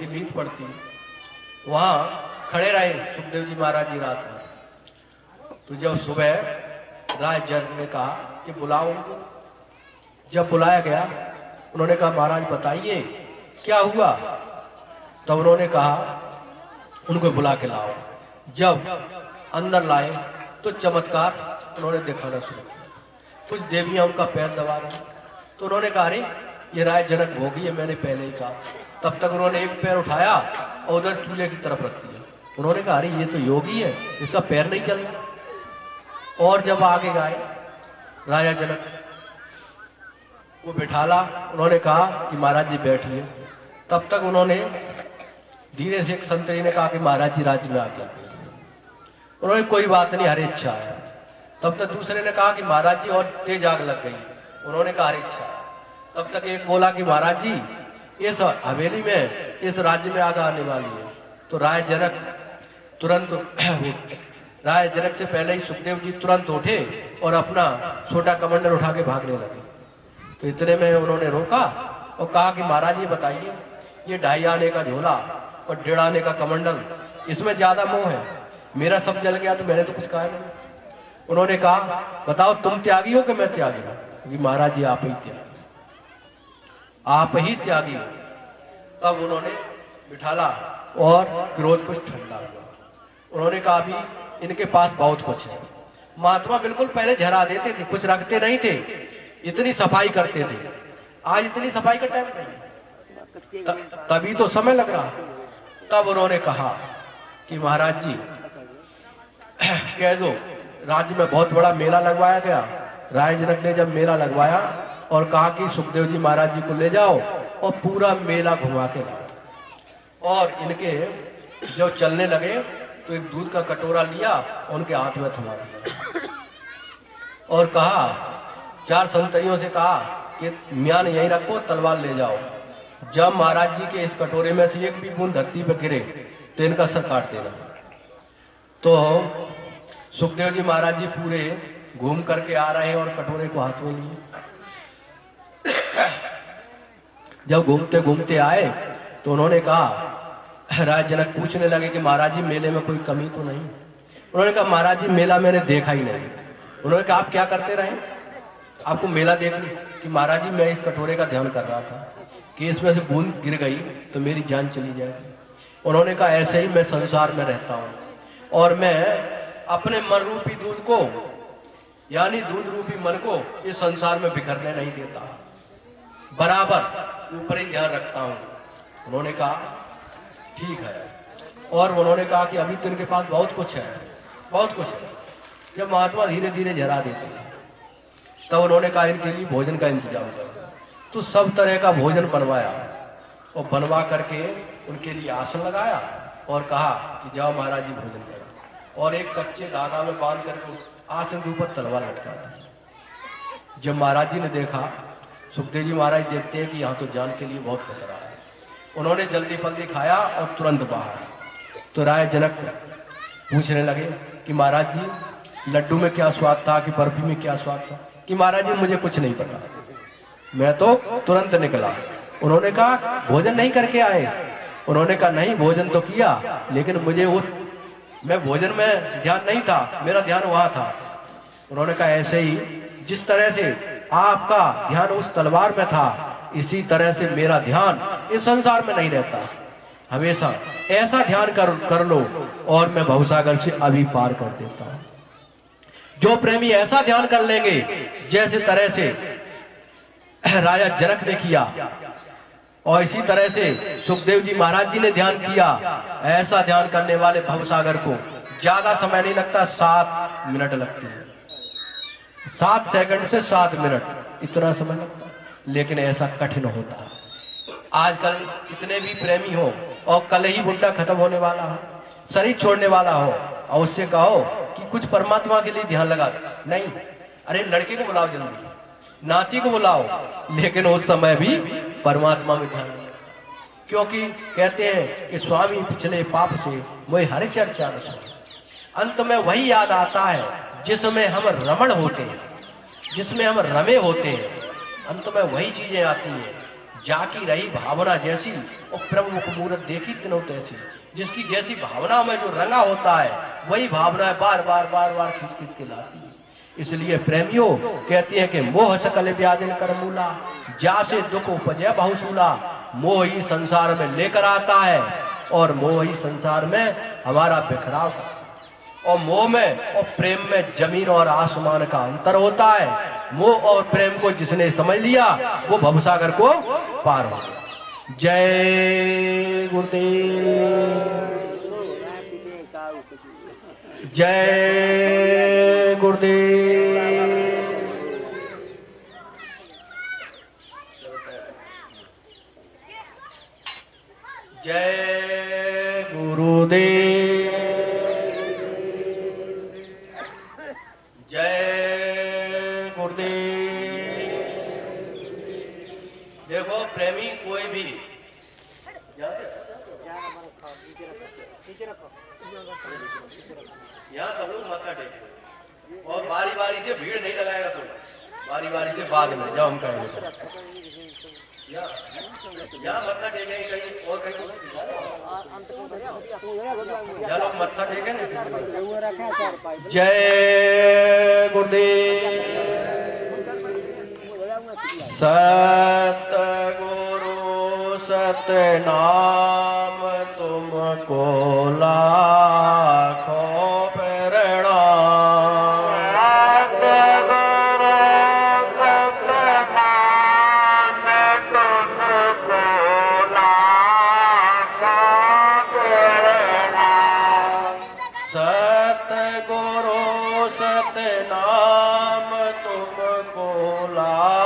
उनकी नींद पड़ती। वहाँ खड़े रहे सुखदेव जी महाराज जी रात में। तो जब सुबह राय जनक ने कहा कि बुलाओ उनको। जब बुलाया गया उन्होंने कहा महाराज बताइए क्या हुआ। तब उन्होंने कहा उनको बुला के लाओ। जब अंदर लाए तो चमत्कार उन्होंने दिखाना शुरू किया। कुछ देवियां उनका पैर दबा रही। तो उन्होंने कहा अरे ये राय जनक भोगी है, मैंने पहले ही कहा। तब तक उन्होंने एक पैर उठाया और उधर चूल्हे की तरफ रख दिया। उन्होंने कहा अरे ये तो योगी है, इसका पैर नहीं चल रहा। और जब आगे गए राजा जनक को बिठाला, उन्होंने कहा कि महाराज जी बैठिए। तब तक उन्होंने धीरे से एक संतरी ने कहा कि महाराज जी राज्य में आ गया। उन्होंने कोई बात नहीं, हरी इच्छा है। तब तक दूसरे ने कहा कि महाराज जी और तेज आग लग गई। उन्होंने कहा हरी इच्छा है। तब तक एक बोला कि महाराज जी इस हवेली में, इस राज्य में आग आने वाली है। तो राय जनक तुरंत राय जनक से पहले ही सुखदेव जी तुरंत उठे और अपना छोटा कमंडल उठा के भागने लगे। तो इतने में उन्होंने रोका और कहा कि महाराज जी बताइए, ये 2.5 आने का झोला और 1.5 आने का कमंडल, इसमें ज्यादा मोह है। मेरा सब जल गया तो मैंने तो कुछ कहा नहीं। उन्होंने कहा बताओ तुम त्यागी हो कि मैं त्यागी हूं? कि महाराज जी आप ही त्यागी, आप ही त्यागी हो। तब उन्होंने बिठाला और क्रोध कुछ ठंडा हुआ। उन्होंने कहा अभी इनके पास बहुत कुछ है। महात्मा बिल्कुल पहले झरा देते थे, कुछ रखते नहीं थे, इतनी सफाई करते थे। आज इतनी सफाई का टाइम नहीं, तभी तो समय लग रहा। तब उन्होंने कहा कि महाराज जी कह दो राज्य में बहुत बड़ा मेला लगवाया गया। राय जनक ने जब मेला लगवाया और कहा कि सुखदेव जी महाराज जी को ले जाओ और पूरा मेला घुमा के लाओ। और इनके जब चलने लगे तो एक दूध का कटोरा लिया, उनके हाथ में थमा दिया और कहा, 4 संतरियों से कहा कि म्यान यहीं रखो, तलवार ले जाओ। जब महाराज जी के इस कटोरे में से एक भी बूंद धरती पर गिरे तो इनका सर काट देना। तो सुखदेव जी महाराज जी पूरे घूम करके आ रहे हैं और कटोरे को हाथ में लिए। जब घूमते घूमते आए तो उन्होंने कहा, राज जनक पूछने लगे कि महाराज जी मेले में कोई कमी तो नहीं? उन्होंने कहा महाराज जी मेला मैंने देखा ही नहीं। उन्होंने कहा आप क्या करते रहे? आपको मेला देख ली? कि महाराज जी मैं इस कटोरे का ध्यान कर रहा था कि इसमें से बूंद गिर गई तो मेरी जान चली जाएगी। उन्होंने कहा ऐसे ही मैं संसार में रहता हूँ और मैं अपने मन रूपी दूध को, यानी दूध रूपी मन को इस संसार में बिखरने नहीं देता, बराबर ऊपर ही ध्यान रखता हूँ। उन्होंने कहा ठीक है। और उन्होंने कहा कि अभी तो इनके पास बहुत कुछ है, बहुत कुछ है। जब महात्मा धीरे धीरे जरा देते हैं तब उन्होंने कहा इनके लिए भोजन का इंतजाम करो। तो सब तरह का भोजन बनवाया और बनवा करके उनके लिए आसन लगाया और कहा कि जाओ महाराज जी भोजन करो। और एक कच्चे धागा में बांध करके आसन के ऊपर तलवार लटका दी। जब महाराज जी ने देखा, सुखदेव जी महाराज देखते हैं कि यहाँ तो जान के लिए बहुत खतरा है, उन्होंने जल्दी फल्दी खाया और तुरंत बाहर। तो राय जनक पूछने लगे कि महाराज जी लड्डू में क्या स्वाद था, कि बर्फी में क्या स्वाद था? कि महाराज जी मुझे कुछ नहीं पता, मैं तो तुरंत निकला। उन्होंने कहा भोजन नहीं करके आए? उन्होंने कहा नहीं, भोजन तो किया, लेकिन मुझे मैं भोजन में ध्यान नहीं था, मेरा ध्यान वहां था। उन्होंने कहा ऐसे ही जिस तरह से आपका ध्यान उस तलवार में था, इसी तरह से मेरा ध्यान इस संसार में नहीं रहता। हमेशा ऐसा ध्यान कर लो और मैं भवसागर से अभी पार कर देता हूं। जो प्रेमी ऐसा ध्यान कर लेंगे जैसे तरह से राजा जनक ने किया और इसी तरह से सुखदेव जी महाराज जी ने ध्यान किया, ऐसा ध्यान करने वाले भवसागर को ज्यादा समय नहीं लगता, 7 मिनट लगती है। 7 सेकंड से 7 मिनट इतना समय लगता है, लेकिन ऐसा कठिन होता है। आजकल कितने भी प्रेमी हो और कल ही बुड्ढा खत्म होने वाला हो, शरीर छोड़ने वाला हो, और उससे कहो कि कुछ परमात्मा के लिए ध्यान लगा, नहीं, अरे लड़के को बुलाओ जल्दी, नाती को बुलाओ, लेकिन उस समय भी परमात्मा में ध्यान लगा। क्योंकि कहते हैं कि स्वामी पिछले पाप से मुझे हर चर्चा न सुने। अंत में वही याद आता है जिसमें हम रमण होते हैं, जिसमें हम रमे होते हैं। अंत में वही चीजें आती हैं जाकी रही भावना जैसी और प्रमुख मूर्त देखी तिनों तैसी। जिसकी जैसी भावना में जो रंगा होता है वही भावना बार बार खींच खींच के लाती है। इसलिए प्रेमियों कहते हैं कि मोह सकल व्याधिन कर मूला, जासे दुख उपजय बहुसूला। मोह ही संसार में लेकर आता है और मोह ही संसार में हमारा बिखराव करता है। और मोह में और प्रेम में जमीन और आसमान का अंतर होता है। मोह और प्रेम को जिसने समझ लिया वो भवसागर को पार हो गया। जय गुरुदेव, जय गुरुदेव। जय गुरुदेव, जय गुरुदेव। देखो प्रेमी कोई भी यहाँ सब लोग मत्था टेके और बारी बारी से भीड़ नहीं लगाएगा। तो बारी बारी से बाद में जब हम कहेंगे यहाँ मत्था टेके कहीं और कहीं लोग मत्था टेके ना। जय गुरुदेव। सतगुरु सतनाम तुमको लाखों प्रणाम। सतगुरु सतनाम तुमको लाखों प्रणाम। सतगुरु सतनाम तुमको लाखों